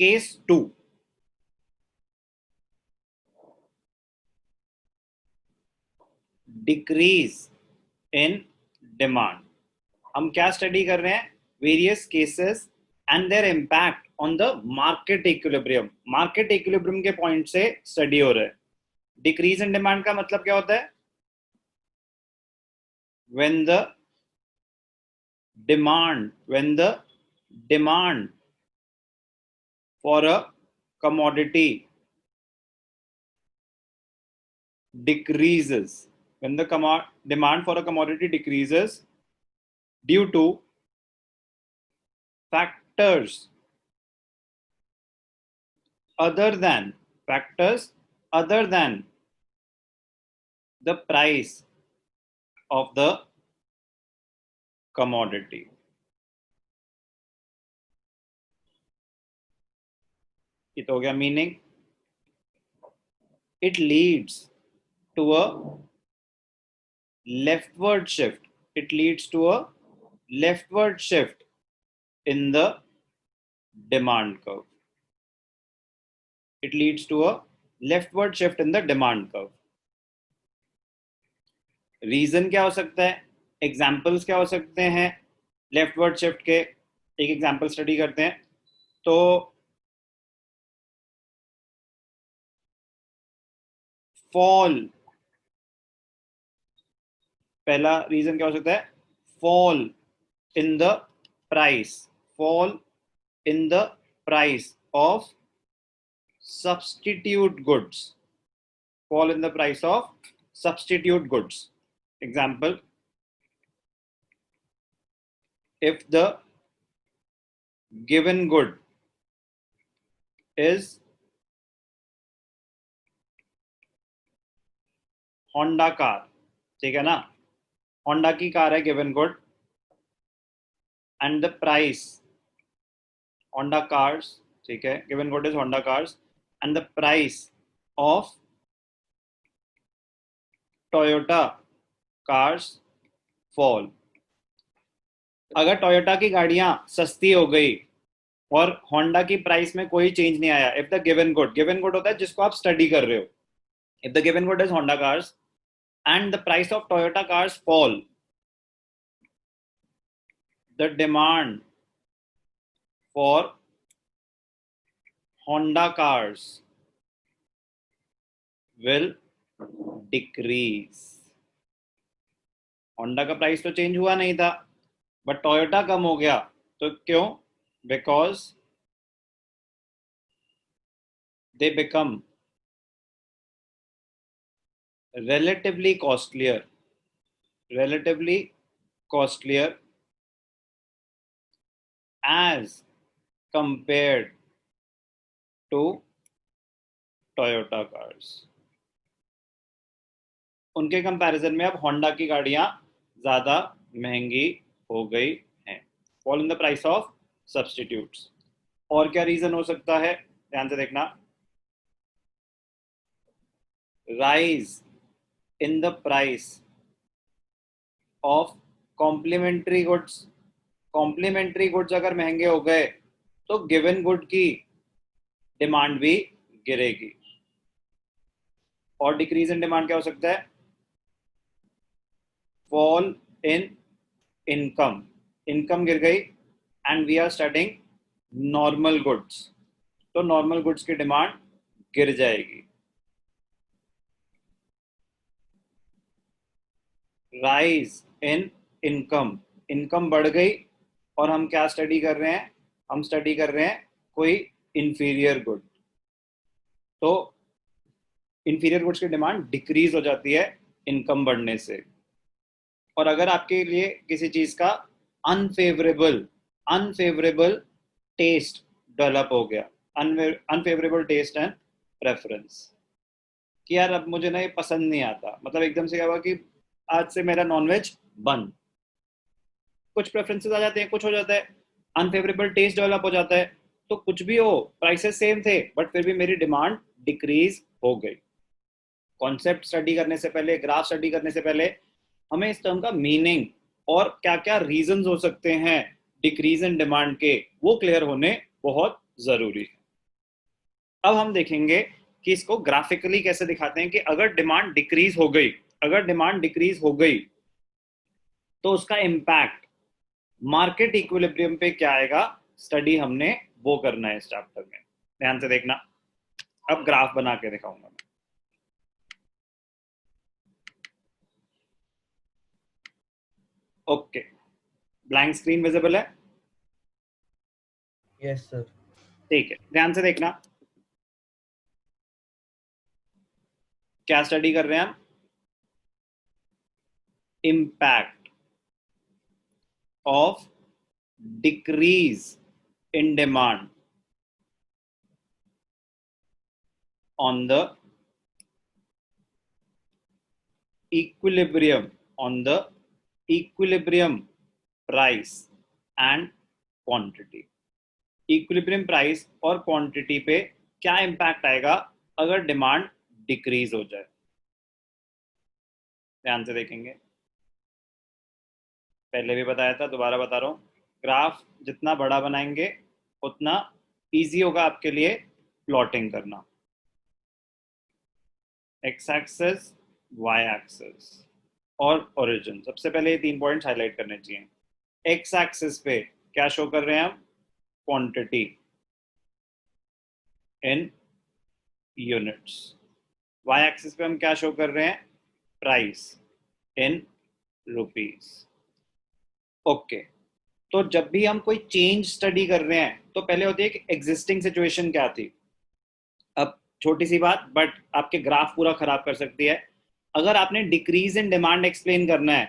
Case 2, decrease in demand. हम क्या study कर रहे हैं? Various cases and there impact on the market equilibrium. Market equilibrium के पॉइंट से स्टडी हो रहा है। डिक्रीज इन डिमांड का मतलब क्या होता है? when the demand for a commodity decreases, when the demand for a commodity decreases due to factors other than the price of the commodity. ये तो हो गया meaning. It leads to a leftward shift. It leads to a leftward shift in the demand curve. It leads to a leftward shift in the demand curve. Reason क्या हो सकता है? Examples क्या हो सकते हैं लेफ्टवर्ड शिफ्ट के? एक एग्जाम्पल स्टडी करते हैं। तो फॉल, पहला रीजन क्या हो सकता है? Fall in the price, fall in the price of substitute goods, fall in the price of substitute goods. Example, if the given good is Honda car, ठीक है ना, Honda की कार है given good, and the price, Honda cars, ठीक है, given good is Honda cars, and the price of Toyota cars fall. अगर Toyota की गाड़ियां सस्ती हो गई और होंडा की प्राइस में कोई चेंज नहीं आया, इफ द गिवन गुड होता है जिसको आप स्टडी कर रहे हो, if the given good is Honda cars and the price of Toyota cars fall, the demand for Honda cars will decrease. Honda का प्राइस तो चेंज हुआ नहीं था, बट टोयोटा कम हो गया, तो क्यों? Because they become relatively costlier as compared to Toyota cars. उनके कंपैरिजन में अब होंडा की गाड़ियां ज्यादा महंगी हो गई हैं। Fall in the price of substitutes. और क्या रीजन हो सकता है? ध्यान से देखना। Rise in the price of complementary goods. Complementary goods अगर महंगे हो गए तो गिवन गुड की डिमांड भी गिरेगी। और डिक्रीज इन डिमांड क्या हो सकता है? फॉल इन इनकम, इनकम गिर गई and we are studying normal goods, तो नॉर्मल गुड्स की डिमांड गिर जाएगी। राइज इन इनकम, इनकम बढ़ गई और हम क्या स्टडी कर रहे हैं? हम स्टडी कर रहे हैं कोई इंफीरियर गुड, तो इंफीरियर गुड्स की डिमांड डिक्रीज हो जाती है इनकम बढ़ने से। और अगर आपके लिए किसी चीज का अनफेवरेबल टेस्ट डेवलप हो गया, अनफेवरेबल टेस्ट एंड प्रेफरेंस, कि यार अब मुझे ना ये पसंद नहीं आता, मतलब एकदम से क्या हुआ कि आज से मेरा नॉनवेज बंद, कुछ प्रेफरेंसेस आ जाते हैं, कुछ हो जाता है, अनफेवरेबल टेस्ट डेवलप हो जाता है, तो कुछ भी हो, प्राइसेस सेम थे बट फिर भी मेरी डिमांड डिक्रीज हो गई। कॉन्सेप्ट स्टडी करने से पहले, ग्राफ स्टडी करने से पहले हमें इस टर्म का मीनिंग और क्या क्या रीजंस हो सकते हैं डिक्रीज इन डिमांड के, वो क्लियर होने बहुत जरूरी है। अब हम देखेंगे कि इसको ग्राफिकली कैसे दिखाते हैं कि अगर डिमांड डिक्रीज हो गई, अगर डिमांड डिक्रीज हो गई तो उसका इम्पैक्ट मार्केट इक्विलिब्रियम पे क्या आएगा, स्टडी हमने वो करना है इस चैप्टर में। ध्यान से देखना, अब ग्राफ बना के दिखाऊंगा मैं। ओके, ब्लैंक स्क्रीन विजिबल है? Yes sir. ठीक है, ध्यान से देखना क्या स्टडी कर रहे हैं हम। Impact of decrease in demand on the equilibrium, on the equilibrium price and quantity। Equilibrium price और क्वांटिटी पे क्या इंपैक्ट आएगा अगर डिमांड डिक्रीज हो जाए। ध्यान से देखेंगे, पहले भी बताया था, दोबारा बता रहा हूँ। ग्राफ जितना बड़ा बनाएंगे उतना इजी होगा आपके लिए प्लॉटिंग करना। एक्स एक्सिस, वाई एक्सिस और ओरिजिन। सबसे पहले ये 3 पॉइंट्स हाईलाइट करने चाहिए। एक्स एक्सिस पे क्या शो कर रहे हैं हम, quantity in units. Y axis पे हम क्या शो कर रहे हैं, प्राइस इन रुपीस। ओके, तो जब भी हम कोई चेंज स्टडी कर रहे हैं तो पहले होती है कि एग्जिस्टिंग सिचुएशन क्या थी। अब छोटी सी बात, बट आपके ग्राफ पूरा खराब कर सकती है। अगर आपने डिक्रीज इन डिमांड एक्सप्लेन करना है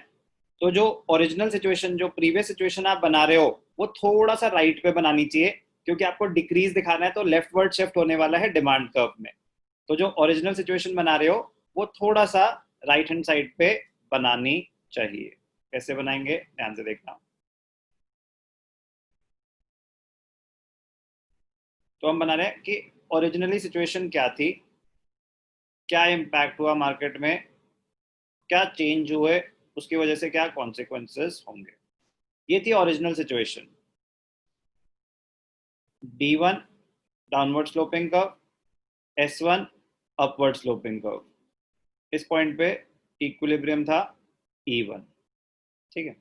तो जो ओरिजिनल सिचुएशन, जो प्रीवियस सिचुएशन आप बना रहे हो, वो थोड़ा सा राइट पे बनानी चाहिए, क्योंकि आपको डिक्रीज दिखाना है तो लेफ्ट वर्ड शिफ्ट होने वाला है डिमांड कर्व में। तो जो ओरिजिनल सिचुएशन बना रहे हो वो थोड़ा सा राइट हैंड साइड पे बनानी चाहिए। कैसे बनाएंगे, ध्यान से देखना। तो हम बना रहे हैं कि ओरिजिनली सिचुएशन क्या थी, क्या इम्पैक्ट हुआ मार्केट में, क्या चेंज हुए, उसकी वजह से क्या कॉन्सिक्वेंसेस होंगे। ये थी original situation. D1 downward sloping curve, S1 upward sloping curve. इस पॉइंट पे इक्विलिब्रियम था E1। ठीक है,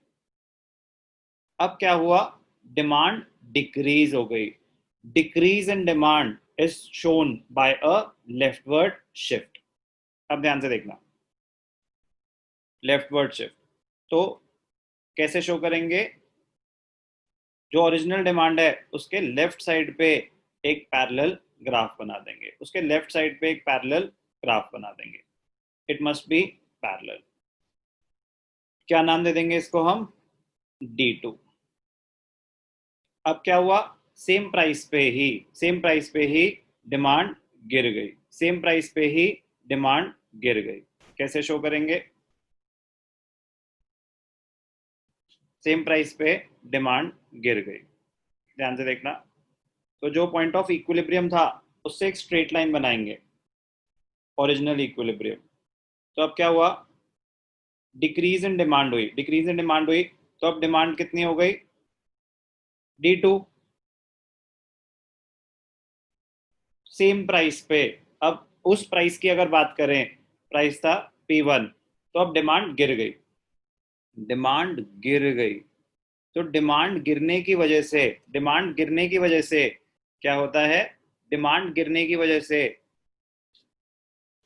अब क्या हुआ, डिमांड डिक्रीज हो गई। Decrease in demand is shown by a leftward shift. अब ध्यान से देखना, लेफ्टवर्ड शिफ्ट तो कैसे शो करेंगे, जो ओरिजिनल डिमांड है उसके लेफ्ट साइड पे एक पैरेलल ग्राफ बना देंगे, उसके लेफ्ट साइड पे एक पैरेलल ग्राफ बना देंगे। It must be parallel. क्या नाम दे देंगे इसको हम, D2। अब क्या हुआ, सेम प्राइस पे ही, सेम प्राइस पे ही डिमांड गिर गई, सेम प्राइस पे ही डिमांड गिर गई। कैसे शो करेंगे, सेम प्राइस पे डिमांड गिर गई। ध्यान से देखना, तो जो पॉइंट ऑफ इक्विलिब्रियम था उससे एक स्ट्रेट लाइन बनाएंगे, ओरिजिनल इक्विलिब्रियम। तो अब क्या हुआ, डिक्रीज इन डिमांड हुई, डिक्रीज इन डिमांड हुई, तो अब डिमांड कितनी हो गई, D2। सेम प्राइस पे, अब उस प्राइस की अगर बात करें, प्राइस था P1, तो अब डिमांड गिर गई, डिमांड गिर गई। तो डिमांड गिरने की वजह से, डिमांड गिरने की वजह से क्या होता है, डिमांड गिरने की वजह से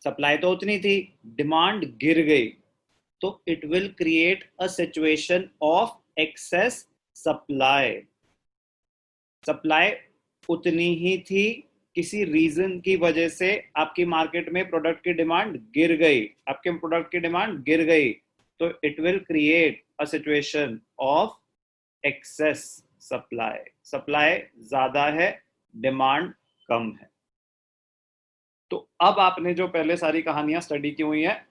सप्लाई तो उतनी थी, डिमांड गिर गई, तो it will create a situation of excess supply. Supply उतनी ही थी, किसी रीजन की वजह से आपकी मार्केट में प्रोडक्ट की डिमांड गिर गई, आपके प्रोडक्ट की डिमांड गिर गई, तो it will create a situation of excess supply. Supply ज्यादा है, डिमांड कम है। तो अब आपने जो पहले सारी कहानियां स्टडी की हुई हैं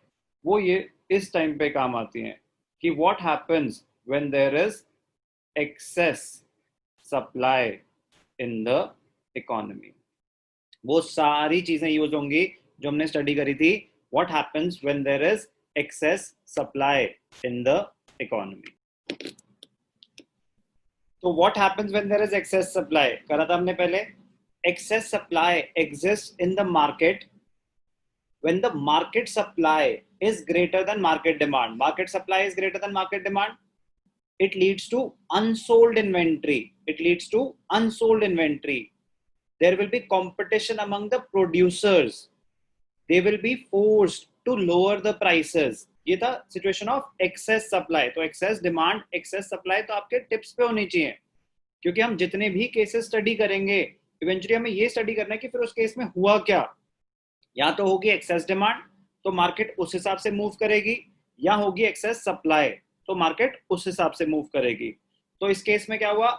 वो ये इस टाइम पे काम आती हैं कि what happens when there is excess supply in the economy. वो सारी चीजें यूज होंगी जो हमने स्टडी करी थी, what happens when there is excess supply in the economy. तो what happens when there is excess supply करा था हमने पहले, excess supply exists in the market when the market supply is greater than market demand. Market supply is greater than market demand. It leads to unsold inventory. It leads to unsold inventory. There will be competition among the producers. They will be forced to lower the prices. ये था situation of excess supply. तो excess demand excess supply तो आपके tips पे होनी चाहिए, क्योंकि हम जितने भी केसेस स्टडी करेंगे इवेंचुअली हमें ये स्टडी करना है कि फिर उस केस में हुआ क्या. या तो होगी एक्सेस डिमांड तो मार्केट उस हिसाब से मूव करेगी, या होगी एक्सेस सप्लाई तो मार्केट उस हिसाब से मूव करेगी. तो इस केस में क्या हुआ,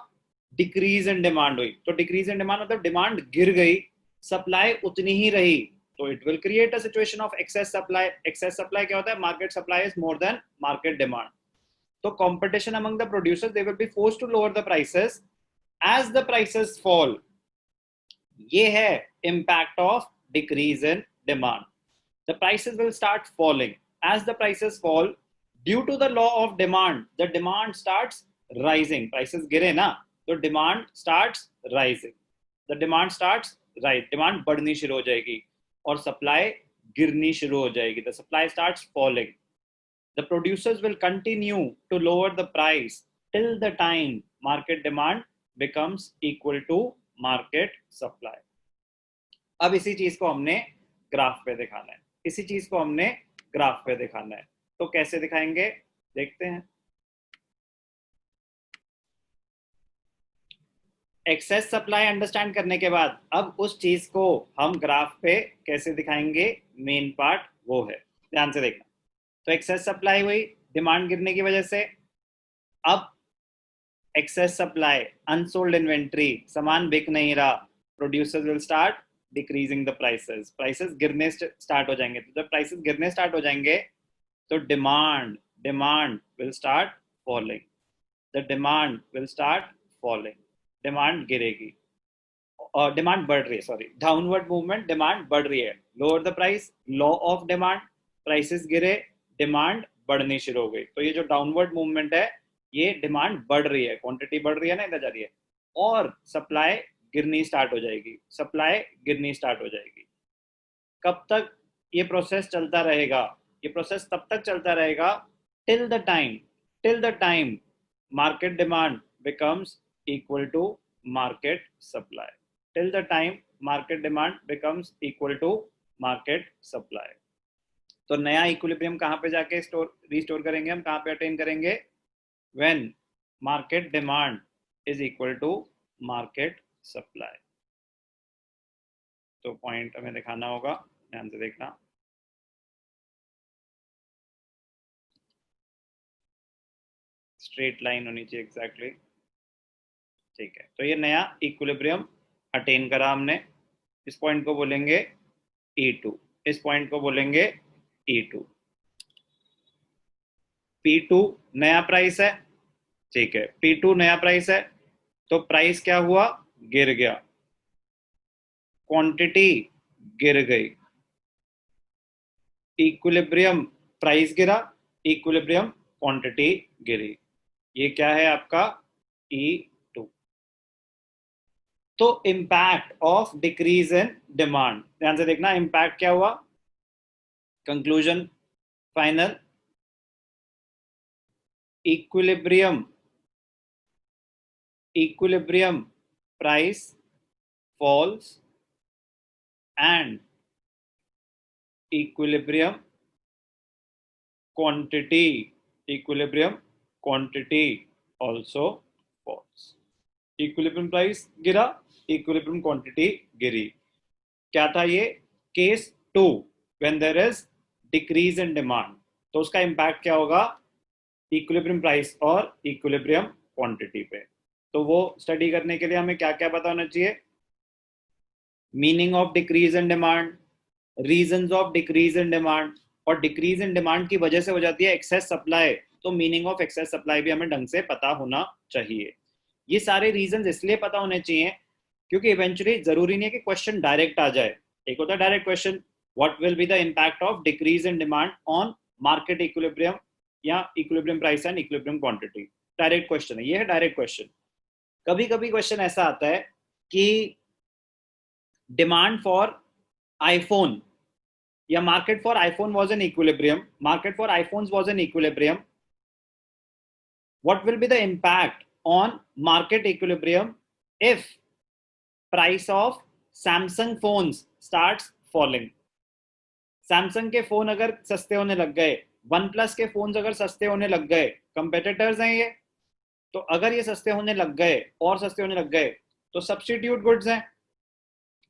डिक्रीज इन डिमांड हुई. तो डिक्रीज इन डिमांड मतलब डिमांड गिर गई, सप्लाई उतनी ही रही. तो it will create a situation of excess supply. Excess supply क्या होता है, market supply is more than market demand. तो competition among the producers, they will be forced to lower the prices as the prices fall. ये है impact of decrease in demand. The prices will start falling. As the prices fall, due to the law of demand, the demand starts rising. Prices गिरे ना, तो demand starts rising. The demand starts rise. Demand बढ़नी शुरू हो जाएगी और supply गिरनी शुरू हो जाएगी. The supply starts falling. The producers will continue to lower the price till the time market demand becomes equal to market supply. अब इसी चीज को हमने ग्राफ पे दिखाना है. इसी चीज को हमने ग्राफ पे दिखाना है. तो कैसे दिखाएंगे देखते हैं. एक्सेस सप्लाई अंडरस्टैंड करने के बाद अब उस चीज को हम ग्राफ पे कैसे दिखाएंगे, मेन पार्ट वो है, ध्यान से देखना. तो एक्सेस सप्लाई हुई डिमांड गिरने की वजह से. अब एक्सेस सप्लाई, अनसोल्ड इन्वेंट्री, सामान बिक नहीं रहा, producers will start decreasing the prices. Prices गिरने स्टार्ट हो जाएंगे. तो जब प्राइसेस गिरने स्टार्ट हो जाएंगे तो demand will start falling. The demand will start falling. Demand गिरेगी और डिमांड बढ़ रही है, सॉरी, डाउनवर्ड मूवमेंट, डिमांड बढ़ रही है. Lower the price, law of demand, prices गिरे, डिमांड बढ़नी शुरू हो गई. तो ये जो डाउनवर्ड मूवमेंट है ये डिमांड बढ़ रही है, क्वांटिटी बढ़ रही है ना, इधर जा रही है, और सप्लाई गिरनी स्टार्ट हो जाएगी. सप्लाई गिरनी स्टार्ट हो जाएगी. कब तक ये प्रोसेस चलता रहेगा, ये प्रोसेस तब तक चलता रहेगा till the time market demand becomes equal to market supply. Till the time market demand becomes equal to market supply. तो नया इक्विलिब्रियम कहाँ पे जाके रिस्टोर करेंगे हम, कहाँ पे अटेन करेंगे, when market demand is equal to market supply. तो पॉइंट हमें दिखाना होगा, ध्यान से देखना. स्ट्रेट लाइन होनी चाहिए एग्जैक्टली. ठीक है, तो ये नया इक्विलिब्रियम अटेन करा हमने. इस पॉइंट को बोलेंगे E2, इस पॉइंट को बोलेंगे E2. P2 नया प्राइस है, ठीक है, P2 नया प्राइस है. तो प्राइस क्या हुआ, गिर गया, क्वांटिटी गिर गई. इक्विलिब्रियम, प्राइस गिरा, इक्विलिब्रियम, क्वांटिटी गिरी. ये क्या है आपका E2. तो impact of decrease in demand, ध्यान से देखना, इंपैक्ट क्या हुआ, conclusion, final. Equilibrium price falls and equilibrium quantity also falls. Equilibrium price गिरा, equilibrium quantity गिरी. क्या था ये, case 2, when there is decrease in demand. तो उसका इम्पैक्ट क्या होगा, इक्विलिब्रियम प्राइस और इक्विलिब्रियम क्वांटिटी पे. तो वो स्टडी करने के लिए हमें क्या क्या पता होना चाहिए, meaning of decrease in demand, reasons of decrease in demand, और डिक्रीज इन डिमांड की वजह से हो जाती है एक्सेस सप्लाई. तो मीनिंग ऑफ एक्सेस सप्लाई भी हमें ढंग से पता होना चाहिए. ये सारे रीजंस इसलिए पता होने चाहिए क्योंकि इवेंचुअली जरूरी नहीं है कि क्वेश्चन डायरेक्ट आ जाए. एक होता है direct question, what will be the impact of decrease in demand on market equilibrium या equilibrium price and equilibrium quantity. Direct question है, ये है डायरेक्ट क्वेश्चन. कभी कभी क्वेश्चन ऐसा आता है कि डिमांड फॉर आईफोन या market for iPhone was in equilibrium, market for iPhones was in equilibrium, what will be the impact on market equilibrium if price of Samsung phones starts falling? Samsung के phone अगर सस्ते होने लग गए, one plus के phone अगर सस्ते होने लग गए, कंपेटिटर्स हैं ये, तो अगर ये सस्ते होने लग गए और सस्ते होने लग गए तो सब्स्टिट्यूट गुड्स हैं।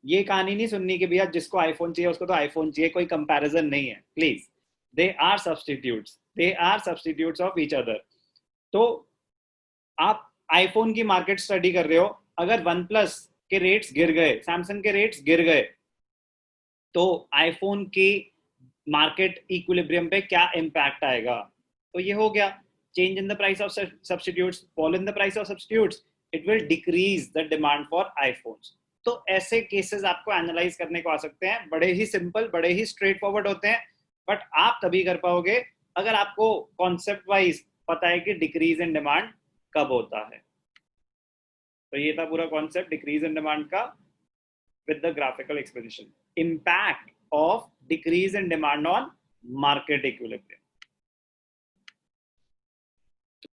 ये कहानी नहीं सुननी कि भैया जिसको आईफोन चाहिए उसको तो आईफोन चाहिए, कोई कंपैरिजन नहीं है please. They are substitutes, they are substitutes of each other. तो आप आईफोन की मार्केट स्टडी कर रहे हो, अगर वन प्लस के रेट्स गिर गए, सैमसंग के रेट्स गिर गए, तो आईफोन की मार्केट इक्विलिब्रियम पे क्या इम्पैक्ट आएगा? तो ये हो गया change in the price of substitutes, fall in the price of substitutes, it will decrease the demand for iPhones. तो ऐसे केसेस आपको एनालाइज करने को आ सकते हैं, बड़े ही सिंपल, बड़े ही स्ट्रेट फॉरवर्ड होते हैं, बट आप तभी कर पाओगे अगर आपको कॉन्सेप्ट वाइज पता है कि डिक्रीज इन डिमांड कब होता है। तो ये था पूरा कॉन्सेप्ट डिक्रीज इन डिमांड का with the graphical explanation. Impact of decrease in demand on market equilibrium.